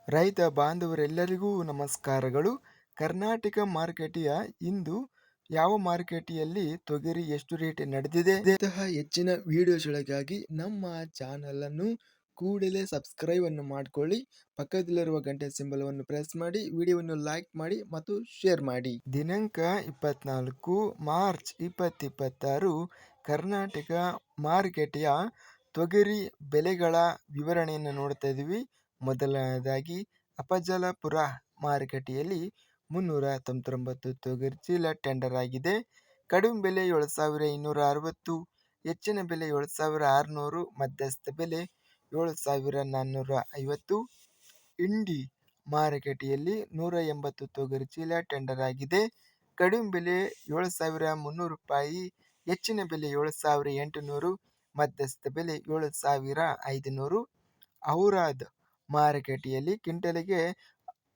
ರೈತ ಬಾಂಧವರೆಲ್ಲರಿಗೂ ನಮಸ್ಕಾರಗಳು. ಕರ್ನಾಟಕ ಮಾರುಕಟ್ಟೆಯ ಇಂದು ಯಾವ ಮಾರುಕಟ್ಟೆಯಲ್ಲಿ ತೊಗರಿ ಎಷ್ಟು ರೇಟ್ ನಡೆದಿದೆ ಇಂತಹ ಹೆಚ್ಚಿನ ವಿಡಿಯೋಸ್ಗಳಿಗಾಗಿ ನಮ್ಮ ಚಾನಲ್ ಅನ್ನು ಕೂಡಲೇ ಸಬ್ಸ್ಕ್ರೈಬ್ ಅನ್ನು ಮಾಡಿಕೊಳ್ಳಿ. ಪಕ್ಕದಲ್ಲಿರುವ ಗಂಟೆ ಸಿಂಬಲ್ ಅನ್ನು ಪ್ರೆಸ್ ಮಾಡಿ, ವಿಡಿಯೋವನ್ನು ಲೈಕ್ ಮಾಡಿ ಮತ್ತು ಶೇರ್ ಮಾಡಿ. ದಿನಾಂಕ 24 ಮಾರ್ಚ್ 2026 ಕರ್ನಾಟಕ ಮಾರುಕಟ್ಟೆಯ ತೊಗರಿ ಬೆಲೆಗಳ ವಿವರಣೆಯನ್ನು ನೋಡ್ತಾ ಇದ್ದೀವಿ. ಮೊದಲನೇದಾಗಿ ಅಫಜಲಪುರ ಮಾರುಕಟ್ಟೆಯಲ್ಲಿ 399 ತೊಗರಿ ಚೀಲ ಟೆಂಡರ್ ಆಗಿದೆ. ಕಡಿಮೆ ಬೆಲೆ 7,260, ಹೆಚ್ಚಿನ ಬೆಲೆ 7,600, ಮಧ್ಯಸ್ಥ ಬೆಲೆ 7,450. ಇಂಡಿ ಮಾರುಕಟ್ಟೆಯಲ್ಲಿ 180 ತೊಗರಿ ಚೀಲ ಟೆಂಡರ್ ಆಗಿದೆ. ಕಡಿಮೆ ಬೆಲೆ 7,300 ರೂಪಾಯಿ, ಹೆಚ್ಚಿನ ಬೆಲೆ 7,800, ಮಧ್ಯಸ್ಥ ಬೆಲೆ 7,500. ಔರಾದ್ ಮಾರುಕಟ್ಟೆಯಲ್ಲಿ ಕ್ವಿಂಟಲಿಗೆ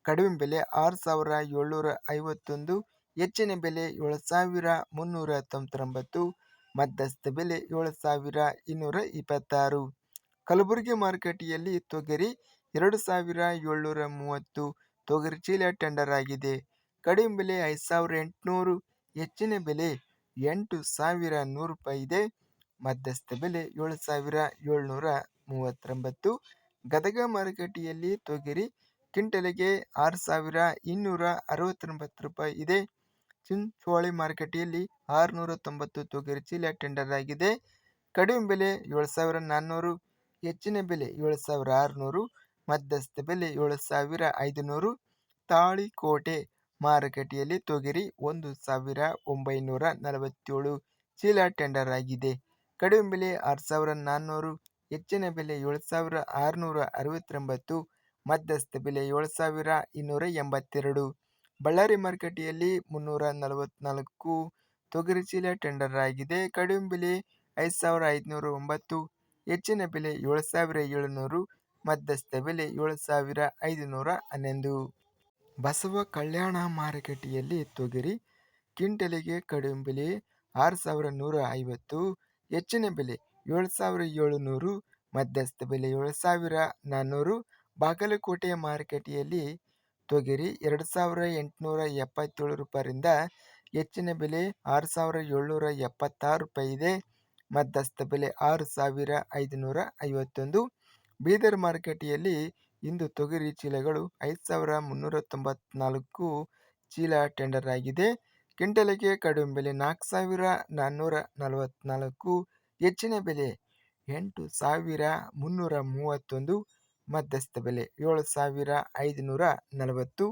ಕಡಿಮೆ ಬೆಲೆ 6,751, ಹೆಚ್ಚಿನ ಬೆಲೆ 7,399, ಮಧ್ಯಸ್ಥ ಬೆಲೆ 7,226. ಕಲಬುರಗಿ ಮಾರುಕಟ್ಟೆಯಲ್ಲಿ ತೊಗರಿ 2,730 ತೊಗರಿ ಚೀಲ ಟೆಂಡರ್ ಆಗಿದೆ. ಕಡಿಮೆ ಬೆಲೆ 5,800, ಹೆಚ್ಚಿನ ಬೆಲೆ 8,100 ರೂಪಾಯಿ ಇದೆ. ಮಧ್ಯಸ್ಥ ಬೆಲೆ 7,739. ಗದಗ ಮಾರುಕಟ್ಟೆಯಲ್ಲಿ ತೊಗರಿ ಕ್ವಿಂಟಲಿಗೆ 6,269 ರೂಪಾಯಿ ಇದೆ. ಚಿಂಚೋಳಿ ಮಾರುಕಟ್ಟೆಯಲ್ಲಿ 690 ತೊಗರಿ ಚೀಲ ಟೆಂಡರ್ ಆಗಿದೆ. ಕಡಿಮೆ ಬೆಲೆ 7,400, ಹೆಚ್ಚಿನ ಬೆಲೆ 7,600, ಮಧ್ಯಸ್ಥ ಬೆಲೆ 7,500. ತಾಳಿಕೋಟೆ ಮಾರುಕಟ್ಟೆಯಲ್ಲಿ ತೊಗರಿ 1,947 ಚೀಲ ಟೆಂಡರ್ ಆಗಿದೆ. ಕಡಿಮೆ ಬೆಲೆ 6,400, ಹೆಚ್ಚಿನ ಬೆಲೆ 7,669, ಮಧ್ಯಸ್ಥ ಬೆಲೆ 7,282. ಬಳ್ಳಾರಿ ಮಾರುಕಟ್ಟೆಯಲ್ಲಿ 344 ತೊಗರಿ ಚೀಲ ಟೆಂಡರ್ ಆಗಿದೆ. ಕಡಿಮೆ ಬೆಲೆ 5,509, ಹೆಚ್ಚಿನ ಬೆಲೆ 7,700, ಮಧ್ಯಸ್ಥ ಬೆಲೆ 7,511. ಬಸವ ಕಲ್ಯಾಣ ಮಾರುಕಟ್ಟೆಯಲ್ಲಿ ತೊಗರಿ ಕ್ವಿಂಟಲಿಗೆ ಕಡಿಮೆ ಬೆಲೆ 6,150, ಹೆಚ್ಚಿನ ಬೆಲೆ 7,700, ಮಧ್ಯಸ್ಥ ಬೆಲೆ 7,400. ಬಾಗಲಕೋಟೆ ಮಾರುಕಟ್ಟೆಯಲ್ಲಿ ತೊಗರಿ 2,877 ರೂಪಾಯಿಯಿಂದ ಹೆಚ್ಚಿನ ಬೆಲೆ 6,776 ರೂಪಾಯಿ ಇದೆ. ಮಧ್ಯಸ್ಥ ಬೆಲೆ 6,551. ಬೀದರ್ ಮಾರುಕಟ್ಟೆಯಲ್ಲಿ ಇಂದು ತೊಗರಿ ಚೀಲಗಳು 5,394 ಚೀಲ ಟೆಂಡರ್ ಆಗಿದೆ. ಕ್ವಿಂಟಲಿಗೆ ಕಡಿಮೆ ಬೆಲೆ 4,444, ಹೆಚ್ಚಿನ ಬೆಲೆ 8,331, ಮಧ್ಯಸ್ಥ ಬೆಲೆ 7,540.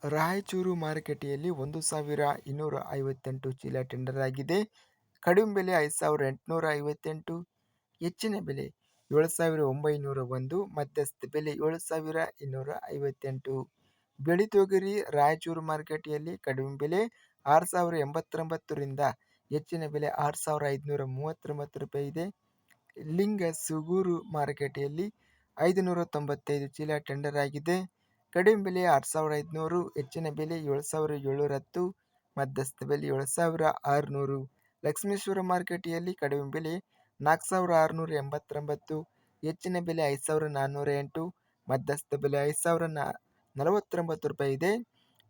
ರಾಯಚೂರು ಮಾರುಕಟ್ಟೆಯಲ್ಲಿ 1,258 ಚೀಲ ಟೆಂಡರ್ ಆಗಿದೆ. ಕಡಿಮೆ ಬೆಲೆ 5,858, ಹೆಚ್ಚಿನ ಬೆಲೆ 7,901, ಮಧ್ಯಸ್ಥ ಬೆಲೆ 7,258. ಬಿಳಿ ತೊಗರಿ ರಾಯಚೂರು ಮಾರುಕಟ್ಟೆಯಲ್ಲಿ ಕಡಿಮೆ ಬೆಲೆ 6,089ರಿಂದ ಹೆಚ್ಚಿನ ಬೆಲೆ 6,539 ರೂಪಾಯಿ ಇದೆ. ಲಿಂಗಸೂಗೂರು ಮಾರುಕಟ್ಟೆಯಲ್ಲಿ 595 ಚೀಲ ಟೆಂಡರ್ ಆಗಿದೆ. ಕಡಿಮೆ ಬೆಲೆ 6,500, ಹೆಚ್ಚಿನ ಬೆಲೆ 7,710, ಮಧ್ಯಸ್ಥ ಬೆಲೆ 7,600. ಲಕ್ಷ್ಮೇಶ್ವರ ಮಾರುಕಟ್ಟೆಯಲ್ಲಿ ಕಡಿಮೆ ಬೆಲೆ 4,689, ಹೆಚ್ಚಿನ ಬೆಲೆ 5,408, ಮಧ್ಯಸ್ಥ ಬೆಲೆ 5,049 ರೂಪಾಯಿ ಇದೆ.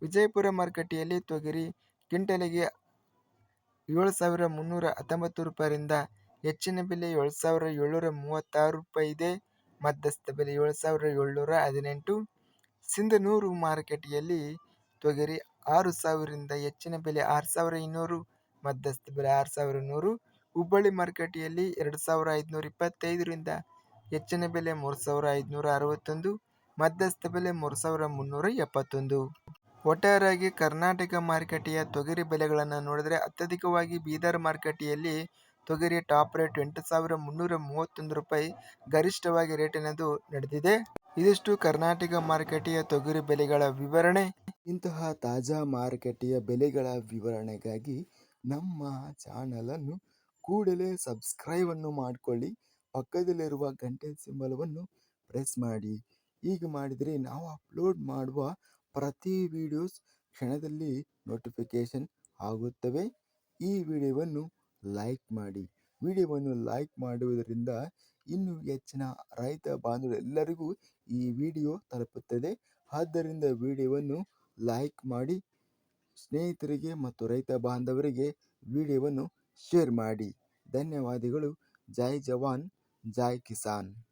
ವಿಜಯಪುರ ಮಾರುಕಟ್ಟೆಯಲ್ಲಿ ತೊಗರಿ ಕ್ವಿಂಟಲಿಗೆ 7,319 ರೂಪಾಯಿಯಿಂದ ಹೆಚ್ಚಿನ ಬೆಲೆ 7,736 ರೂಪಾಯಿ ಇದೆ. ಮಧ್ಯಸ್ಥ ಬೆಲೆ 7,718. ಸಿಂಧನೂರು ಮಾರುಕಟ್ಟೆಯಲ್ಲಿ ತೊಗರಿ 6,000ರಿಂದ ಹೆಚ್ಚಿನ ಬೆಲೆ 6,200, ಮಧ್ಯಸ್ಥ ಬೆಲೆ 6,100. ಹುಬ್ಬಳ್ಳಿ ಮಾರುಕಟ್ಟೆಯಲ್ಲಿ 2,525ರಿಂದ ಹೆಚ್ಚಿನ ಬೆಲೆ 3,561, ಮಧ್ಯಸ್ಥ ಬೆಲೆ 3,371. ಒಟ್ಟಾರೆಯಾಗಿ ಕರ್ನಾಟಕ ಮಾರುಕಟ್ಟೆಯ ತೊಗರಿ ಬೆಲೆಗಳನ್ನು ನೋಡಿದರೆ ಅತ್ಯಧಿಕವಾಗಿ ಬೀದರ್ ಮಾರುಕಟ್ಟೆಯಲ್ಲಿ ತೊಗರಿ ಟಾಪ್ ರೇಟ್ 8,331 ರೂಪಾಯಿ ಗರಿಷ್ಠವಾಗಿ ರೇಟ್ ಅನ್ನೋದು ನಡೆದಿದೆ. ಇದಿಷ್ಟು ಕರ್ನಾಟಕ ಮಾರುಕಟ್ಟೆಯ ತೊಗರಿ ಬೆಲೆಗಳ ವಿವರಣೆ. ಇಂತಹ ತಾಜಾ ಮಾರುಕಟ್ಟೆಯ ಬೆಲೆಗಳ ವಿವರಣೆಗಾಗಿ ನಮ್ಮ ಚಾನಲ್ ಅನ್ನು ಕೂಡಲೇ ಸಬ್ಸ್ಕ್ರೈಬ್ ಅನ್ನು ಮಾಡಿಕೊಳ್ಳಿ. ಪಕ್ಕದಲ್ಲಿರುವ ಗಂಟೆ ಸಿಂಬಲವನ್ನು ಪ್ರೆಸ್ ಮಾಡಿ. ಹೀಗೆ ಮಾಡಿದರೆ ನಾವು ಅಪ್ಲೋಡ್ ಮಾಡುವ ಪ್ರತಿ ವಿಡಿಯೋಸ್ ಕ್ಷಣದಲ್ಲಿ ನೋಟಿಫಿಕೇಶನ್ ಆಗುತ್ತವೆ. ಈ ವಿಡಿಯೋವನ್ನು ಲೈಕ್ ಮಾಡಿ. ವಿಡಿಯೋವನ್ನು ಲೈಕ್ ಮಾಡುವುದರಿಂದ ಇನ್ನೂ ಹೆಚ್ಚಿನ ರೈತ ಬಾಂಧವರೆಲ್ಲರಿಗೂ ಈ ವಿಡಿಯೋ ತಲುಪುತ್ತದೆ. ಆದ್ದರಿಂದ ವಿಡಿಯೋವನ್ನು ಲೈಕ್ ಮಾಡಿ, ಸ್ನೇಹಿತರಿಗೆ ಮತ್ತು ರೈತ ಬಾಂಧವರಿಗೆ ವಿಡಿಯೋವನ್ನು ಶೇರ್ ಮಾಡಿ. ಧನ್ಯವಾದಗಳು. ಜೈ ಜವಾನ್, ಜೈ ಕಿಸಾನ್.